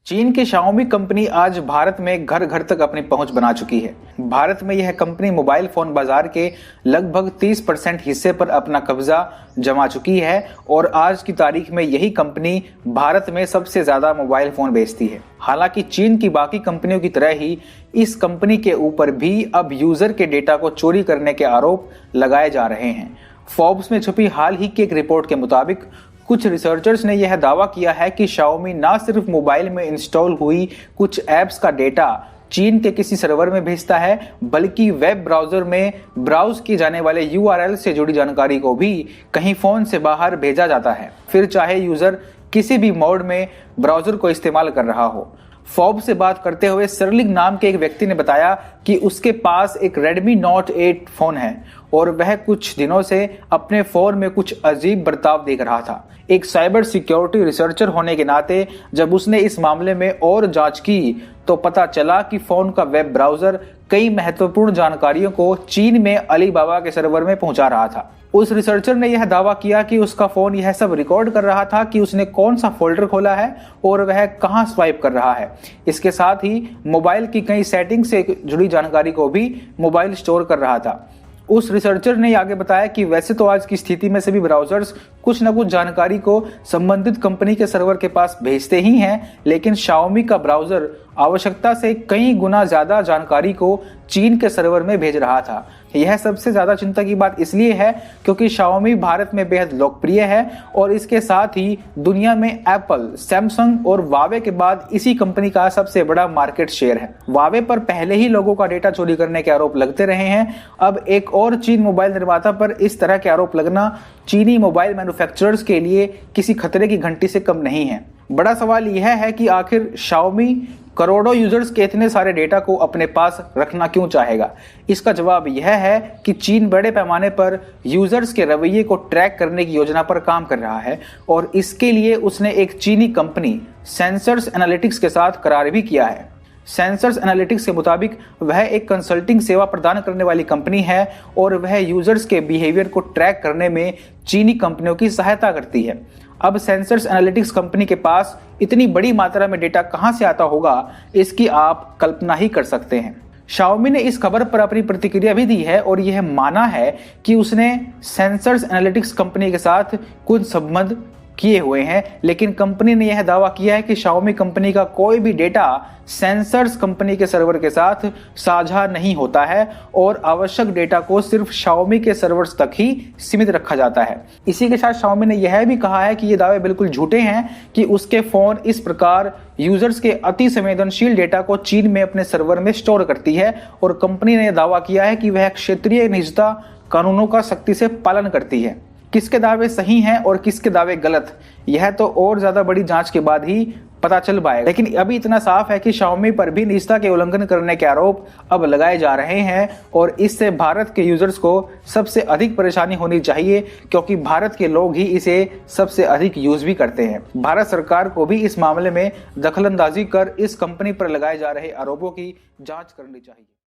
चीन की Xiaomi company आज भारत में घर घर तक अपनी पहुंच बना चुकी है। भारत में यह कंपनी मोबाइल फोन बाजार के लगभग 30% हिस्से पर अपना कब्जा जमा चुकी है और आज की तारीख में यही कंपनी भारत में सबसे ज्यादा मोबाइल फोन बेचती है। हालांकि चीन की बाकी कंपनियों की तरह ही इस कंपनी के ऊपर भी अब यूजर के डेटा को चोरी करने के आरोप लगाए जा रहे हैं। फोर्ब्स में छपी हाल ही की एक रिपोर्ट के मुताबिक कुछ रिसर्चर्स ने यह दावा किया है कि Xiaomi ना सिर्फ मोबाइल में इंस्टॉल हुई कुछ ऐप्स का डेटा चीन के किसी सर्वर में भेजता है, बल्कि वेब ब्राउजर में ब्राउज किए जाने वाले URL से जुड़ी जानकारी को भी कहीं फोन से बाहर भेजा जाता है, फिर चाहे यूजर किसी भी मोड में ब्राउजर को इस्तेमाल कर रहा हो। फोर्ब्स से बात करते हुए सरलिंग नाम के एक व्यक्ति ने बताया कि उसके पास एक Redmi Note 8 फोन है और वह कुछ दिनों से अपने फोन में कुछ अजीब बर्ताव देख रहा था। एक साइबर सिक्योरिटी रिसर्चर होने के नाते जब उसने इस मामले में और जांच की तो पता चला कि फोन का वेब ब्राउजर कई महत्वपूर्ण जानकारियों को चीन में अलीबाबा के सर्वर में पहुंचा रहा था। उस रिसर्चर ने यह दावा किया कि उसका फोन यह सब रिकॉर्ड कर रहा था कि उसने कौन सा फोल्डर खोला है और वह कहां स्वाइप कर रहा है। इसके साथ ही मोबाइल की कई सेटिंग से जुड़ी जानकारी को भी मोबाइल स्टोर कर रहा था। उस रिसर्चर ने आगे बताया कि वैसे तो आज की स्थिति में सभी ब्राउजर्स कुछ न कुछ जानकारी को संबंधित कंपनी के सर्वर के पास भेजते ही हैं, लेकिन Xiaomi का ब्राउजर आवश्यकता से कई गुना ज्यादा जानकारी को चीन के सर्वर में भेज रहा था। यह सबसे ज्यादा चिंता की बात इसलिए है क्योंकि Xiaomi भारत में बेहद लोकप्रिय है और इसके साथ ही दुनिया में एप्पल, सैमसंग और वावे के बाद इसी कंपनी का सबसे बड़ा मार्केट शेयर है। वावे पर पहले ही लोगों का डेटा चोरी करने के आरोप लगते रहे हैं। अब एक और चीन मोबाइल निर्माता पर इस तरह के आरोप लगना चीनी मोबाइल मैन्युफैक्चरर्स के लिए किसी खतरे की घंटी से कम नहीं है। बड़ा सवाल यह है कि आखिर Xiaomi करोड़ों यूजर्स के इतने सारे डेटा को अपने पास रखना क्यों चाहेगा। इसका जवाब यह है कि चीन बड़े पैमाने पर यूजर्स के रवैये को ट्रैक करने की योजना पर काम कर रहा है और इसके लिए उसने एक चीनी कंपनी सेंसर्स एनालिटिक्स के साथ करार भी किया है। सेंसर्स एनालिटिक्स के मुताबिक वह एक कंसल्टिंग सेवा प्रदान करने वाली कंपनी है और वह यूजर्स के बिहेवियर को ट्रैक करने में चीनी कंपनियों की सहायता करती है। अब सेंसर्स एनालिटिक्स कंपनी के पास इतनी बड़ी मात्रा में डेटा कहां से आता होगा, इसकी आप कल्पना ही कर सकते हैं। Xiaomi ने इस खबर पर अपनी प्रतिक्रिया भी दी है और यह माना है कि उसने सेंसर्स एनालिटिक्स कंपनी के साथ कुछ संबंध किए हुए हैं, लेकिन कंपनी ने यह दावा किया है कि Xiaomi कंपनी का कोई भी डेटा सेंसर्स कंपनी के सर्वर के साथ साझा नहीं होता है और आवश्यक डेटा को सिर्फ Xiaomi के सर्वर्स तक ही सीमित रखा जाता है। इसी के साथ Xiaomi ने यह भी कहा है कि ये दावे बिल्कुल झूठे हैं कि उसके फोन इस प्रकार यूजर्स के अति संवेदनशील डेटा को चीन में अपने सर्वर में स्टोर करती है और कंपनी ने यह दावा किया है कि वह क्षेत्रीय निजता कानूनों का सख्ती से पालन करती है। किसके दावे सही हैं और किसके दावे गलत, यह तो और ज्यादा बड़ी जांच के बाद ही पता चल पाएगा। लेकिन अभी इतना साफ है कि Xiaomi पर भी निजता के उल्लंघन करने के आरोप अब लगाए जा रहे हैं और इससे भारत के यूजर्स को सबसे अधिक परेशानी होनी चाहिए क्योंकि भारत के लोग ही इसे सबसे अधिक यूज भी करते हैं। भारत सरकार को भी इस मामले में दखलंदाजी कर इस कंपनी पर लगाए जा रहे आरोपों की जांच करनी चाहिए।